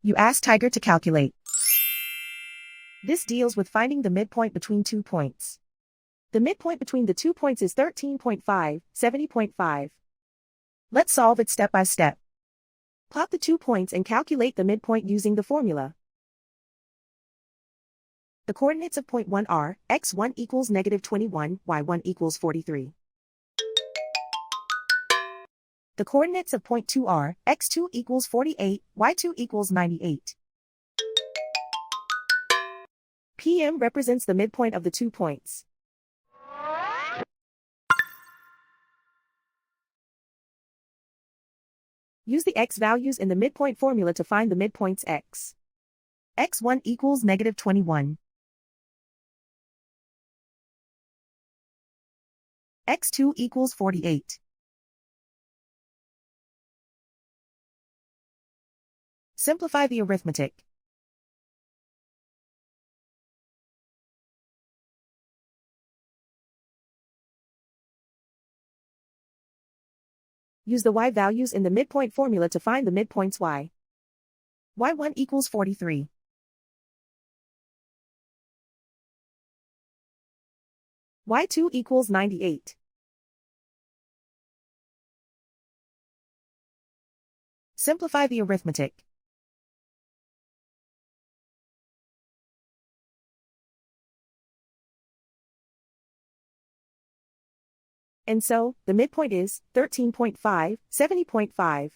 You ask Tiger to calculate. This deals with finding the midpoint between 2 points. The midpoint between the 2 points is 13.5, 70.5. Let's solve it step by step. Plot the 2 points and calculate the midpoint using the formula. The coordinates of point 1 are, x1 equals -21, y1 equals 43. The coordinates of point 2 are, x2 equals 48, y2 equals 98. PM represents the midpoint of the 2 points. Use the x values in the midpoint formula to find the midpoints x. x1 equals -21. x2 equals 48. Simplify the arithmetic. Use the y values in the midpoint formula to find the midpoints y. y1 equals 43. y2 equals 98. Simplify the arithmetic. And so, the midpoint is 13.5, 70.5.